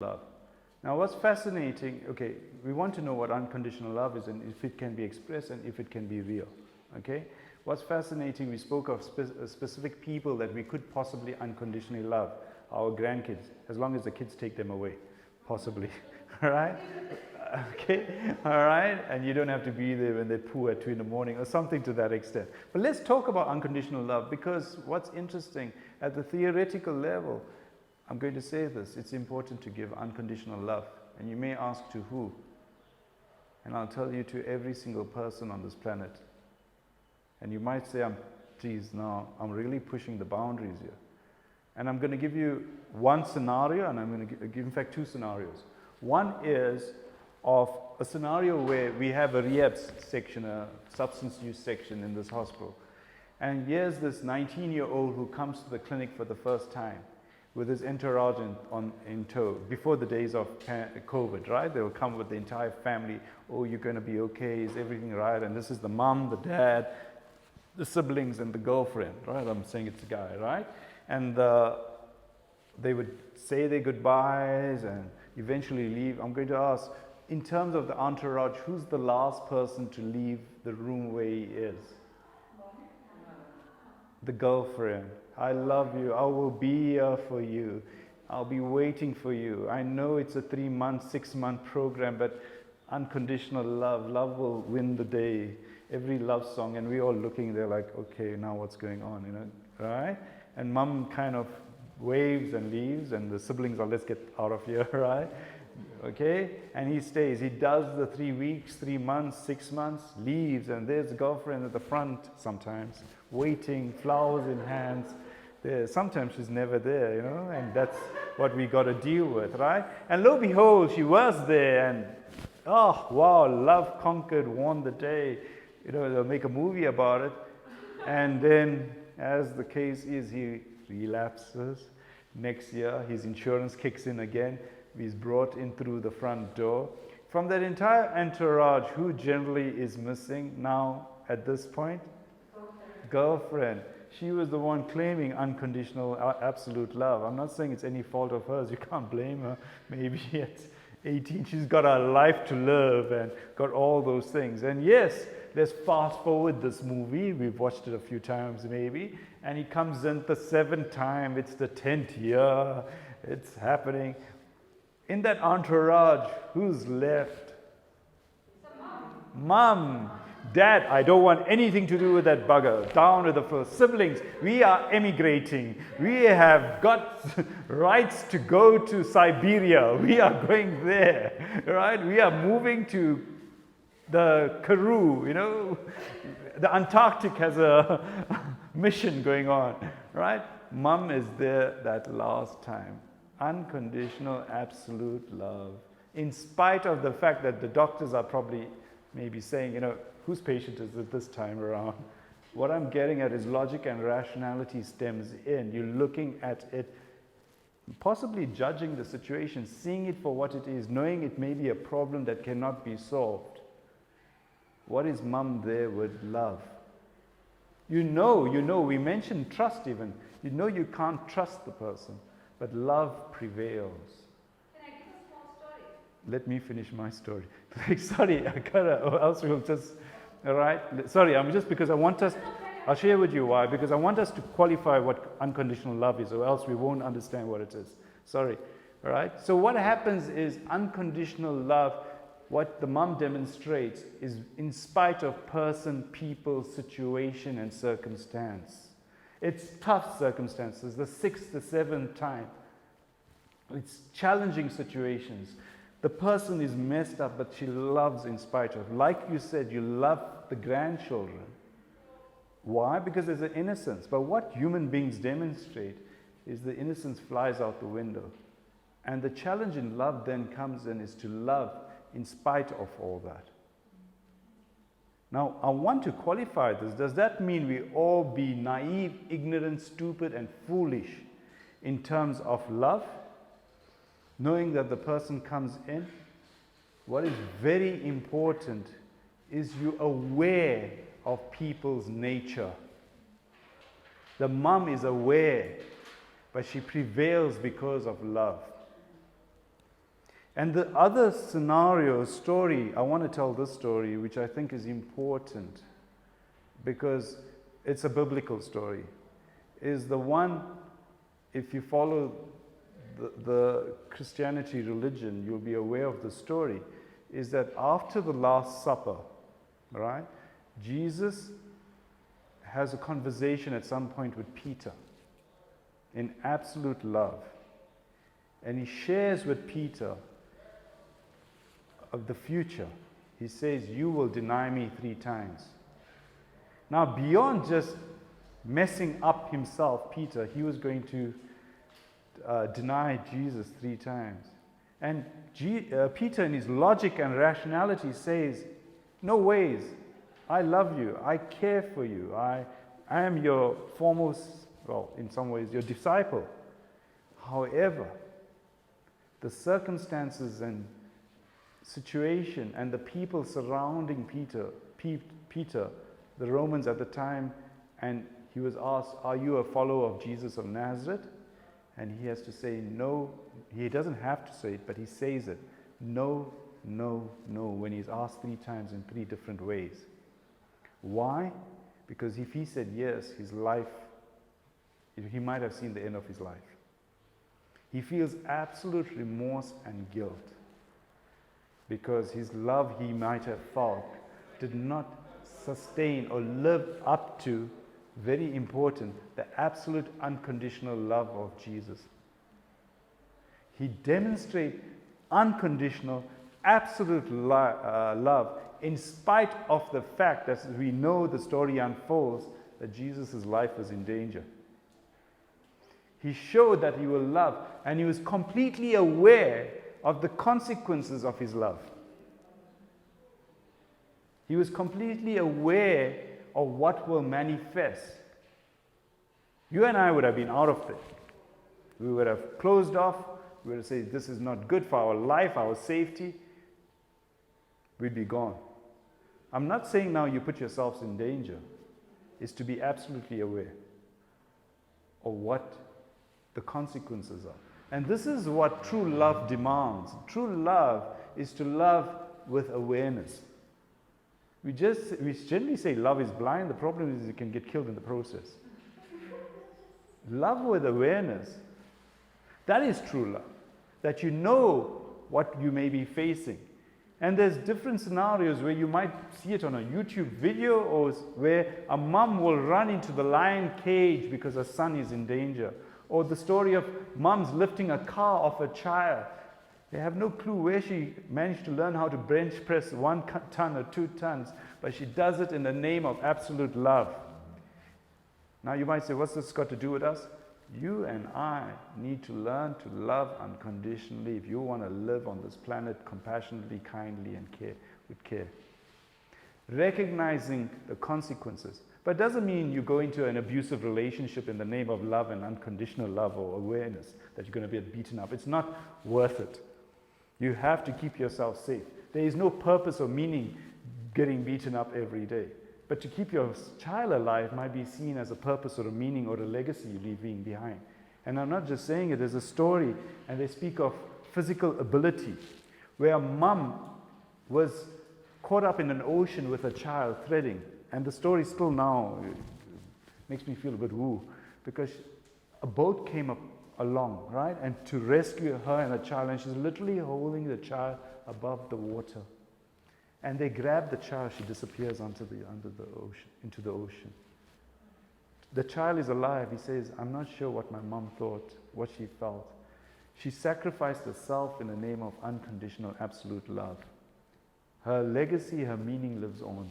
love. Now what's fascinating, okay, we want to know what unconditional love is and if it can be expressed and if it can be real, okay? What's fascinating, we spoke of specific people that we could possibly unconditionally love, our grandkids, as long as the kids take them away, possibly, all right? Okay, all right, and you don't have to be there when they poo at 2 in the morning or something to that extent. But let's talk about unconditional love, because what's interesting, at the theoretical level, I'm going to say this, it's important to give unconditional love. And you may ask, to who? And I'll tell you, to every single person on this planet. And you might say, geez, no, I'm really pushing the boundaries here. And I'm going to give you one scenario, and I'm going to give, in fact, 2 scenarios. One is of a scenario where we have a rehab section, a substance use section in this hospital. And here's this 19-year-old who comes to the clinic for the first time with his entourage in tow, before the days of COVID, right? They'll come with the entire family. Oh, you're going to be okay, is everything right? And this is the mom, the dad, the siblings, and the girlfriend, right? I'm saying it's a guy, right? And they would say their goodbyes and eventually leave. I'm going to ask, in terms of the entourage, who's the last person to leave the room where he is? The girlfriend. I love you. I will be here for you. I'll be waiting for you. I know it's a 3-month, 6-month program, but unconditional love. Love will win the day. Every love song, and we're all looking there like, okay, now what's going on, you know, right? And mom kind of waves and leaves, and the siblings are, let's get out of here, right? Okay, and he stays. He does the 3 weeks, 3 months, 6 months, leaves, and there's the girlfriend at the front sometimes, waiting, flowers in hands. Sometimes she's never there, you know, and that's what we got to deal with, right? And lo and behold, she was there, and oh, wow, love conquered, won the day. You know, they'll make a movie about it. And then, as the case is, he relapses. Next year, his insurance kicks in again. He's brought in through the front door. From that entire entourage, who generally is missing now at this point? Girlfriend. She was the one claiming unconditional, absolute love. I'm not saying it's any fault of hers. You can't blame her. Maybe at 18, she's got a life to live and got all those things. And yes, let's fast forward this movie. We've watched it a few times maybe. And he comes in the 7th time. It's the 10th year. It's happening. In that entourage, who's left? Mom. Dad, I don't want anything to do with that bugger. Down with the first. Siblings, we are emigrating. We have got rights to go to Siberia. We are going there, right? We are moving to the Karoo, you know. The Antarctic has a mission going on, right? Mom is there that last time. Unconditional, absolute love. In spite of the fact that the doctors are probably maybe saying, you know, whose patient is it this time around? What I'm getting at is logic and rationality stems in. You're looking at it, possibly judging the situation, seeing it for what it is, knowing it may be a problem that cannot be solved. What is mom there with love? You know, we mentioned trust even. You know you can't trust the person, but love prevails. Can I give a small story? Let me finish my story. Sorry, I gotta, or else we'll just, all right? Sorry, I'm just because I want us, I'll share with you why, because I want us to qualify what unconditional love is, or else we won't understand what it is. Sorry, all right? So what happens is unconditional love, what the mom demonstrates is in spite of person, people, situation, and circumstance. It's tough circumstances, the 6th, the 7th time. It's challenging situations. The person is messed up, but she loves in spite of. Like you said, you love the grandchildren. Why? Because there's an innocence. But what human beings demonstrate is the innocence flies out the window. And the challenge in love then comes in is to love in spite of all that. Now, I want to qualify this. Does that mean we all be naive, ignorant, stupid, and foolish in terms of love? Knowing that the person comes in, what is very important is you aware of people's nature. The mom is aware, but she prevails because of love. And the other scenario, story, I want to tell this story, which I think is important because it's a biblical story, is the one, if you follow the Christianity religion, you'll be aware of the story, is that after the Last Supper, right, Jesus has a conversation at some point with Peter in absolute love. And he shares with Peter of the future. He says, you will deny me 3 times. Now, beyond just messing up himself, Peter, he was going to deny Jesus 3 times. And Peter, in his logic and rationality, says, no ways. I love you. I care for you. I am your foremost, well, in some ways, your disciple. However, the circumstances and situation and the people surrounding Peter, the Romans at the time, and he was asked, are you a follower of Jesus of Nazareth? And he has to say no. He doesn't have to say it, but he says it. No, no, no, when he's asked 3 times in 3 different ways. Why? Because if he said yes, his life, he might have seen the end of his life. He feels absolute remorse and guilt because his love he might have felt did not sustain or live up to, very important, the absolute unconditional love of Jesus. He demonstrates unconditional, absolute love in spite of the fact that, as we know the story unfolds, that Jesus' life was in danger. He showed that he will love, and he was completely aware of the consequences of his love. He was completely aware of what will manifest. You and I would have been out of it. We would have closed off. We would have said, this is not good for our life, our safety. We'd be gone. I'm not saying now you put yourselves in danger. It's to be absolutely aware of what the consequences are. And this is what true love demands. True love is to love with awareness. We generally say love is blind. The problem is you can get killed in the process. Love with awareness, that is true love. That you know what you may be facing. And there's different scenarios where you might see it on a YouTube video, or where a mom will run into the lion cage because her son is in danger. Or the story of moms lifting a car off a child. They have no clue where she managed to learn how to bench press 1 ton or 2 tons, but she does it in the name of absolute love. Now you might say, what's this got to do with us? You and I need to learn to love unconditionally if you want to live on this planet compassionately, kindly, and with care. Recognizing the consequences. But it doesn't mean you go into an abusive relationship in the name of love and unconditional love or awareness that you're going to be beaten up. It's not worth it. You have to keep yourself safe. There is no purpose or meaning getting beaten up every day. But to keep your child alive might be seen as a purpose or a meaning or a legacy you're leaving behind. And I'm not just saying it, there's a story, and they speak of physical ability, where a mom was caught up in an ocean with a child threading. And the story still now makes me feel a bit woo, because a boat came along, right? And to rescue her and her child, and she's literally holding the child above the water. And they grab the child, she disappears into the ocean. The child is alive. He says, I'm not sure what my mom thought, what she felt. She sacrificed herself in the name of unconditional, absolute love. Her legacy, her meaning lives on.